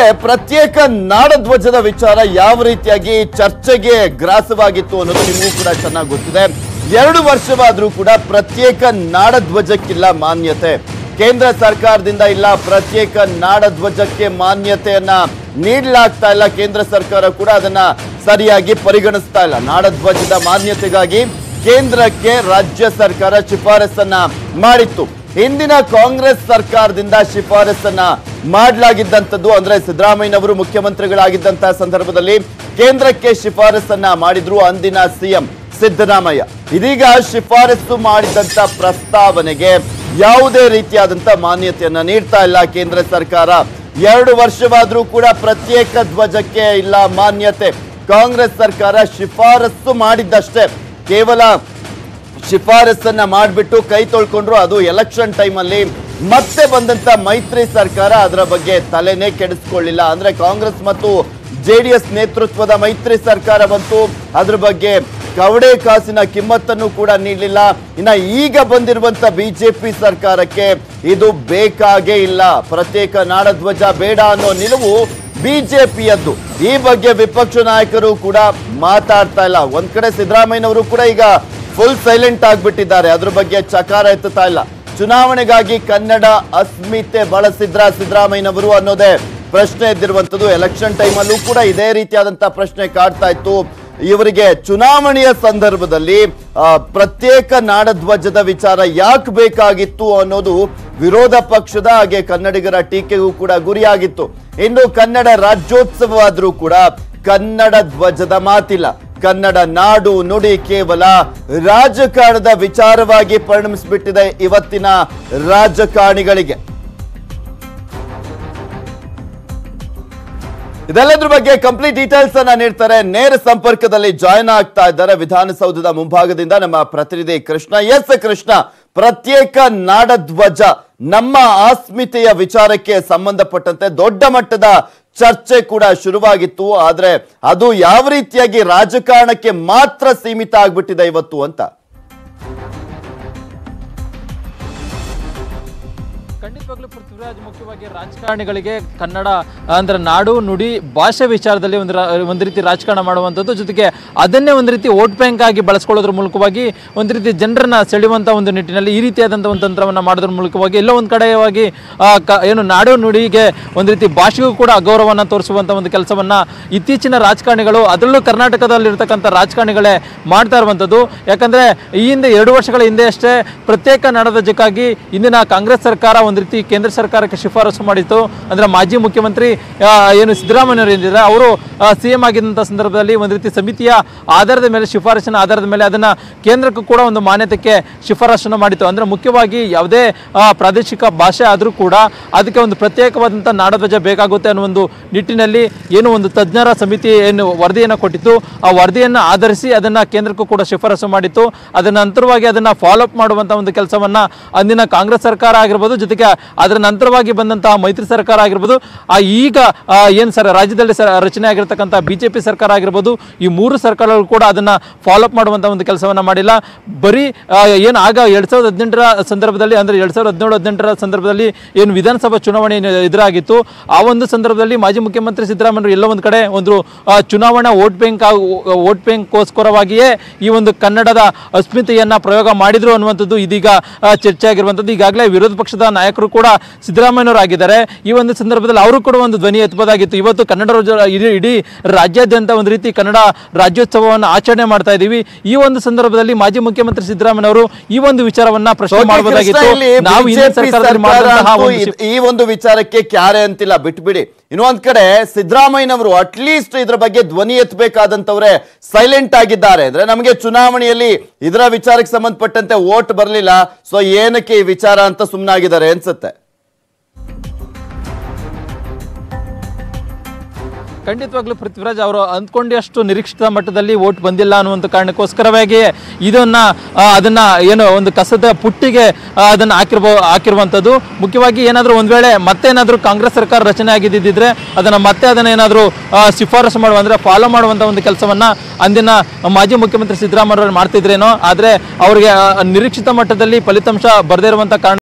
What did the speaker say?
ಕಡೆ ಪ್ರತ್ಯೇಕ ನಾಡಧ್ವಜದ ವಿಚಾರ ಯಾವ ರೀತಿಯಾಗಿ ಚರ್ಚೆಗೆ ಗ್ರಾಸವಾಗಿತ್ತು ಅನ್ನೋದು ನಿಮಗೂ ಕೂಡ ಚೆನ್ನಾಗಿ ಗೊತ್ತಿದೆ. 2 ವರ್ಷವಾದರೂ ಕೂಡ ಪ್ರತ್ಯೇಕ ನಾಡಧ್ವಜಕ್ಕಿಲ್ಲ ಮಾನ್ಯತೆ. ಕೇಂದ್ರ ಸರ್ಕಾರದಿಂದ ಇಲ್ಲ ಪ್ರತ್ಯೇಕ ನಾಡಧ್ವಜಕ್ಕೆ ಮಾನ್ಯತೆಯನ್ನ ನೀಡಲಾಗ್ತಾ ಇಲ್ಲ. ಕೇಂದ್ರ ಸರ್ಕಾರ ಕೂಡ ಅದನ್ನ ಸರಿಯಾಗಿ ಪರಿಗಣಿಸ್ತಾ ಇಲ್ಲ. ನಾಡಧ್ವಜದ ಮಾನ್ಯತೆಗಾಗಿ ಕೇಂದ್ರಕ್ಕೆ ರಾಜ್ಯ ಸರ್ಕಾರ ಶಿಫಾರಸನ್ನ ಮಾಡಿತ್ತು. ಹಿಂದಿನ ಕಾಂಗ್ರೆಸ್ ಸರ್ಕಾರದಿಂದ ಶಿಫಾರಸನ್ನ ಮಾಡಲಾಗಿದ್ದಂಥದ್ದು, ಅಂದ್ರೆ ಸಿದ್ದರಾಮಯ್ಯನವರು ಮುಖ್ಯಮಂತ್ರಿಗಳಾಗಿದ್ದಂತಹ ಸಂದರ್ಭದಲ್ಲಿ ಕೇಂದ್ರಕ್ಕೆ ಶಿಫಾರಸನ್ನ ಮಾಡಿದ್ರು ಅಂದಿನ ಸಿಎಂ ಸಿದ್ದರಾಮಯ್ಯ. ಇದೀಗ ಶಿಫಾರಸು ಮಾಡಿದಂತ ಪ್ರಸ್ತಾವನೆಗೆ ಯಾವುದೇ ರೀತಿಯಾದಂತ ಮಾನ್ಯತೆಯನ್ನ ನೀಡ್ತಾ ಇಲ್ಲ ಕೇಂದ್ರ ಸರ್ಕಾರ. 2 ವರ್ಷವಾದ್ರೂ ಕೂಡ ಪ್ರತ್ಯೇಕ ಧ್ವಜಕ್ಕೆ ಇಲ್ಲ ಮಾನ್ಯತೆ. ಕಾಂಗ್ರೆಸ್ ಸರ್ಕಾರ ಶಿಫಾರಸು ಮಾಡಿದ್ದಷ್ಟೇ, ಕೇವಲ ಶಿಫಾರಸನ್ನ ಮಾಡಿಬಿಟ್ಟು ಕೈ ತೊಳ್ಕೊಂಡ್ರು. ಅದು ಎಲೆಕ್ಷನ್ ಟೈಮಲ್ಲಿ ಮತ್ತೆ ಬಂದಂತ ಮೈತ್ರಿ ಸರ್ಕಾರ ಅದರ ಬಗ್ಗೆ ತಲೆನೇ ಕೆಡಿಸ್ಕೊಳ್ಳಿಲ್ಲ. ಅಂದ್ರೆ ಕಾಂಗ್ರೆಸ್ ಮತ್ತು ಜೆಡಿಎಸ್ ನೇತೃತ್ವದ ಮೈತ್ರಿ ಸರ್ಕಾರ ಬಂತು, ಅದ್ರ ಬಗ್ಗೆ ಕವಡೆ ಕಾಸಿನ ಕಿಮ್ಮತ್ತನ್ನು ಕೂಡ ನೀಡಲಿಲ್ಲ. ಇನ್ನ ಈಗ ಬಂದಿರುವಂತ ಬಿಜೆಪಿ ಸರ್ಕಾರಕ್ಕೆ ಇದು ಬೇಕಾಗೇ ಇಲ್ಲ. ಪ್ರತ್ಯೇಕ ನಾಡಧ್ವಜ ಬೇಡ ಅನ್ನೋ ನಿಲುವು ಬಿಜೆಪಿಯದ್ದು. ಈ ಬಗ್ಗೆ ವಿಪಕ್ಷ ನಾಯಕರು ಕೂಡ ಮಾತಾಡ್ತಾ ಇಲ್ಲ. ಒಂದ್ ಕಡೆ ಸಿದ್ದರಾಮಯ್ಯನವರು ಕೂಡ ಈಗ ಫುಲ್ ಸೈಲೆಂಟ್ ಆಗ್ಬಿಟ್ಟಿದ್ದಾರೆ, ಅದ್ರ ಬಗ್ಗೆ ಚಕಾರ ಎತ್ತುತ್ತಾ ಇಲ್ಲ. ಚುನಾವಣೆಗಾಗಿ ಕನ್ನಡ ಅಸ್ಮಿತೆ ಬಳಸಿದ್ರ ಸಿದ್ದರಾಮಯ್ಯನವರು ಅನ್ನೋದೇ ಪ್ರಶ್ನೆ ಎದ್ದಿರುವಂತದ್ದು. ಎಲೆಕ್ಷನ್ ಟೈಮಲ್ಲೂ ಕೂಡ ಇದೇ ರೀತಿಯಾದಂತ ಪ್ರಶ್ನೆ ಕಾಡ್ತಾ ಇತ್ತು. ಇವರಿಗೆ ಚುನಾವಣೆಯ ಸಂದರ್ಭದಲ್ಲಿ ಪ್ರತ್ಯೇಕ ನಾಡಧ್ವಜದ ವಿಚಾರ ಯಾಕೆ ಬೇಕಾಗಿತ್ತು ಅನ್ನೋದು ವಿರೋಧ ಪಕ್ಷದ ಹಾಗೆ ಕನ್ನಡಿಗರ ಟೀಕೆಗೂ ಕೂಡ ಗುರಿಯಾಗಿತ್ತು. ಇನ್ನು ಕನ್ನಡ ರಾಜ್ಯೋತ್ಸವವಾದ್ರೂ ಕೂಡ ಕನ್ನಡ ಧ್ವಜದ ಮಾತಿಲ್ಲ. ಕನ್ನಡ ನಾಡು ನುಡಿ ಕೇವಲ ರಾಜಕಾರಣದ ವಿಚಾರವಾಗಿ ಪರಿಣಮಿಸಿಬಿಟ್ಟಿದೆ ಇವತ್ತಿನ ರಾಜಕಾರಣಿಗಳಿಗೆ. ಇದೆಲ್ಲದ್ರ ಬಗ್ಗೆ ಕಂಪ್ಲೀಟ್ ಡೀಟೇಲ್ಸ್ ಅನ್ನ ನೀಡ್ತಾರೆ. ನೇರ ಸಂಪರ್ಕದಲ್ಲಿ ಜಾಯ್ನ್ ಆಗ್ತಾ ಇದ್ದಾರೆ ವಿಧಾನಸೌಧದ ಮುಂಭಾಗದಿಂದ ನಮ್ಮ ಪ್ರತಿನಿಧಿ ಕೃಷ್ಣ. ಎಸ್ ಕೃಷ್ಣ, ಪ್ರತ್ಯೇಕ ನಾಡಧ್ವಜ ನಮ್ಮ ಅಸ್ಮಿತೆಯ ವಿಚಾರಕ್ಕೆ ಸಂಬಂಧಪಟ್ಟಂತೆ ದೊಡ್ಡ ಮಟ್ಟದ ಚರ್ಚೆ ಕೂಡ ಶುರುವಾಗಿತ್ತು. ಆದ್ರೆ ಅದು ಯಾವ ರೀತಿಯಾಗಿ ರಾಜಕಾರಣಕ್ಕೆ ಮಾತ್ರ ಸೀಮಿತ ಆಗ್ಬಿಟ್ಟಿದೆ ಇವತ್ತು ಅಂತ. ಖಂಡಿತವಾಗ್ಲೂ ಪೃಥ್ವಿರಾಜ್, ಮುಖ್ಯವಾಗಿ ರಾಜಕಾರಣಿಗಳಿಗೆ ಕನ್ನಡ ಅಂದ್ರೆ ನಾಡು ನುಡಿ ಭಾಷೆ ವಿಚಾರದಲ್ಲಿ ಒಂದು ರೀತಿ ರಾಜಕಾರಣ ಮಾಡುವಂಥದ್ದು, ಜೊತೆಗೆ ಅದನ್ನೇ ಒಂದು ರೀತಿ ವೋಟ್ ಬ್ಯಾಂಕ್ ಆಗಿ ಬಳಸ್ಕೊಳ್ಳೋದ್ರ ಮೂಲಕವಾಗಿ ಒಂದು ರೀತಿ ಜನರನ್ನ ಸೆಳೆಯುವಂಥ ಒಂದು ನಿಟ್ಟಿನಲ್ಲಿ ಈ ರೀತಿಯಾದಂಥ ಒಂದು ತಂತ್ರವನ್ನು ಮಾಡೋದ್ರ ಮೂಲಕವಾಗಿ ಎಲ್ಲೋ ಒಂದು ಕಡೆಯಾಗಿ ಏನು ನಾಡು ನುಡಿಗೆ ಒಂದು ರೀತಿ ಭಾಷೆಗೂ ಕೂಡ ಅಗೌರವವನ್ನು ತೋರಿಸುವಂಥ ಒಂದು ಕೆಲಸವನ್ನು ಇತ್ತೀಚಿನ ರಾಜಕಾರಣಿಗಳು, ಅದರಲ್ಲೂ ಕರ್ನಾಟಕದಲ್ಲಿರ್ತಕ್ಕಂಥ ರಾಜಕಾರಣಿಗಳೇ ಮಾಡ್ತಾ ಇರುವಂಥದ್ದು. ಯಾಕಂದರೆ ಈ ಹಿಂದೆ 2 ವರ್ಷಗಳ ಹಿಂದೆ ಅಷ್ಟೇ ಪ್ರತ್ಯೇಕ ನಾಡಧ್ವಜಕ್ಕಾಗಿ ಇಂದಿನ ಕಾಂಗ್ರೆಸ್ ಸರ್ಕಾರ ಒಂದು ರೀತಿ ಕೇಂದ್ರ ಸರ್ಕಾರಕ್ಕೆ ಶಿಫಾರಸು ಮಾಡಿತ್ತು. ಅಂದ್ರೆ ಮಾಜಿ ಮುಖ್ಯಮಂತ್ರಿ ಏನು ಸಿದ್ದರಾಮಯ್ಯವರು ಏನಿದ್ದಾರೆ ಅವರು ಸಿಎಂ ಆಗಿದ್ದಂಥ ಸಂದರ್ಭದಲ್ಲಿ ಒಂದು ರೀತಿ ಸಮಿತಿಯ ಆಧಾರದ ಮೇಲೆ, ಶಿಫಾರಸಿನ ಆಧಾರದ ಮೇಲೆ ಅದನ್ನ ಕೇಂದ್ರಕ್ಕೂ ಕೂಡ ಒಂದು ಮಾನ್ಯತೆಗೆ ಶಿಫಾರಸನ್ನು ಮಾಡಿತ್ತು. ಅಂದ್ರೆ ಮುಖ್ಯವಾಗಿ ಯಾವುದೇ ಪ್ರಾದೇಶಿಕ ಭಾಷೆ ಆದರೂ ಕೂಡ ಅದಕ್ಕೆ ಒಂದು ಪ್ರತ್ಯೇಕವಾದಂಥ ನಾಡಧ್ವಜ ಬೇಕಾಗುತ್ತೆ ಅನ್ನೋ ಒಂದು ನಿಟ್ಟಿನಲ್ಲಿ ಏನು ಒಂದು ತಜ್ಞರ ಸಮಿತಿ ಏನು ವರದಿಯನ್ನು ಕೊಟ್ಟಿತ್ತು, ಆ ವರದಿಯನ್ನು ಆಧರಿಸಿ ಅದನ್ನ ಕೇಂದ್ರಕ್ಕೂ ಕೂಡ ಶಿಫಾರಸು ಮಾಡಿತ್ತು. ಅದರ ನಂತರವಾಗಿ ಅದನ್ನ ಫಾಲೋ ಅಪ್ ಮಾಡುವಂಥ ಒಂದು ಕೆಲಸವನ್ನ ಅಂದಿನ ಕಾಂಗ್ರೆಸ್ ಸರ್ಕಾರ ಆಗಿರ್ಬೋದು, ಜೊತೆಗೆ ಅದರ ನಂತರವಾಗಿ ಬಂದಂತಹ ಮೈತ್ರಿ ಸರ್ಕಾರ ಆಗಿರ್ಬೋದು, ಈಗ ಏನು ರಾಜ್ಯದಲ್ಲಿ ರಚನೆ ಆಗಿರತಕ್ಕಂಥ ಬಿಜೆಪಿ ಸರ್ಕಾರ ಆಗಿರ್ಬೋದು, ಈ 3 ಸರ್ಕಾರಗಳು ಕೂಡ ಅದನ್ನ ಫಾಲೋ ಅಪ್ ಮಾಡುವಂಥ ಒಂದು ಕೆಲಸವನ್ನ ಮಾಡಿಲ್ಲ. ಬರೀ ಏನು ಆಗ 2018ರ ಸಂದರ್ಭದಲ್ಲಿ, ಅಂದ್ರೆ 2017-18ರ ಸಂದರ್ಭದಲ್ಲಿ ಏನು ವಿಧಾನಸಭಾ ಚುನಾವಣೆ ಎದುರಾಗಿತ್ತು, ಆ ಒಂದು ಸಂದರ್ಭದಲ್ಲಿ ಮಾಜಿ ಮುಖ್ಯಮಂತ್ರಿ ಸಿದ್ದರಾಮಯ್ಯರು ಎಲ್ಲ ಒಂದು ಕಡೆ ಒಂದು ಚುನಾವಣಾ ವೋಟ್ ಬ್ಯಾಂಕ್ಗೋಸ್ಕರವಾಗಿಯೇ ಈ ಒಂದು ಕನ್ನಡದ ಅಸ್ಮಿತೆಯನ್ನ ಪ್ರಯೋಗ ಮಾಡಿದ್ರು ಅನ್ನುವಂಥದ್ದು ಇದೀಗ ಚರ್ಚೆ ಆಗಿರುವಂಥದ್ದು. ಈಗಾಗಲೇ ವಿರೋಧ ಪಕ್ಷದ ನಾಯಕರು ಕೂಡ ಸಿದ್ದರಾಮಯ್ಯನವರು ಆಗಿದ್ದಾರೆ. ಈ ಒಂದು ಸಂದರ್ಭದಲ್ಲಿ ಅವರು ಕೂಡ ಒಂದು ಧ್ವನಿ ಎತ್ತಬಹುದಾಗಿತ್ತು. ಇವತ್ತು ಕನ್ನಡ ಇಡೀ ರಾಜ್ಯಾದ್ಯಂತ ಒಂದು ರೀತಿ ಕನ್ನಡ ರಾಜ್ಯೋತ್ಸವವನ್ನು ಆಚರಣೆ ಮಾಡ್ತಾ ಇದ್ದೀವಿ. ಈ ಒಂದು ಸಂದರ್ಭದಲ್ಲಿ ಮಾಜಿ ಮುಖ್ಯಮಂತ್ರಿ ಸಿದ್ದರಾಮಯ್ಯನವರು ಈ ಒಂದು ವಿಚಾರವನ್ನ ಪ್ರಶ್ನೆ ಮಾಡಬಹುದಾಗಿತ್ತು. ನಾವು ಈ ಒಂದು ವಿಚಾರಕ್ಕೆ ಕ್ಯಾರೆ ಅಂತಿಲ್ಲ, ಬಿಟ್ಬಿಡಿ. ಇನ್ನೊಂದ್ ಕಡೆ ಸಿದ್ದರಾಮಯ್ಯನವರು ಅಟ್ಲೀಸ್ಟ್ ಇದ್ರ ಬಗ್ಗೆ ಧ್ವನಿ ಎತ್ತಬೇಕಾದಂತವ್ರೆ ಸೈಲೆಂಟ್ ಆಗಿದ್ದಾರೆ. ಅಂದ್ರೆ ನಮಗೆ ಚುನಾವಣೆಯಲ್ಲಿ ಇದರ ವಿಚಾರಕ್ಕೆ ಸಂಬಂಧಪಟ್ಟಂತೆ ವೋಟ್ ಬರಲಿಲ್ಲ, ಸೊ ಏನಕ್ಕೆ ಈ ವಿಚಾರ ಅಂತ ಸುಮ್ಮನಾಗಿದ್ದಾರೆ ಅನ್ಸುತ್ತೆ. ಖಂಡಿತವಾಗ್ಲೂ ಪೃಥ್ವಿರಾಜ್ ಅವರು ಅಂದ್ಕೊಂಡಷ್ಟು ನಿರೀಕ್ಷಿತ ಮಟ್ಟದಲ್ಲಿ ವೋಟ್ ಬಂದಿಲ್ಲ ಅನ್ನುವಂಥ ಕಾರಣಕ್ಕೋಸ್ಕರವಾಗಿ ಅದನ್ನ ಏನು ಒಂದು ಕಸದ ಪುಟ್ಟಿಗೆ ಅದನ್ನ ಹಾಕಿರುವಂಥದ್ದು. ಮುಖ್ಯವಾಗಿ ಏನಾದರೂ ಒಂದು ವೇಳೆ ಮತ್ತೇನಾದರೂ ಕಾಂಗ್ರೆಸ್ ಸರ್ಕಾರ ರಚನೆ ಆಗಿದ್ದಿದ್ರೆ ಅದನ್ನ ಏನಾದರೂ ಶಿಫಾರಸು ಮಾಡುವ ಅಂದ್ರೆ ಫಾಲೋ ಮಾಡುವಂಥ ಒಂದು ಕೆಲಸವನ್ನ ಅಂದಿನ ಮಾಜಿ ಮುಖ್ಯಮಂತ್ರಿ ಸಿದ್ದರಾಮಯ್ಯ ಮಾಡ್ತಿದ್ರೇನೋ. ಆದರೆ ಅವರಿಗೆ ನಿರೀಕ್ಷಿತ ಮಟ್ಟದಲ್ಲಿ ಫಲಿತಾಂಶ ಬರದೇ ಇರುವಂಥ ಕಾರಣ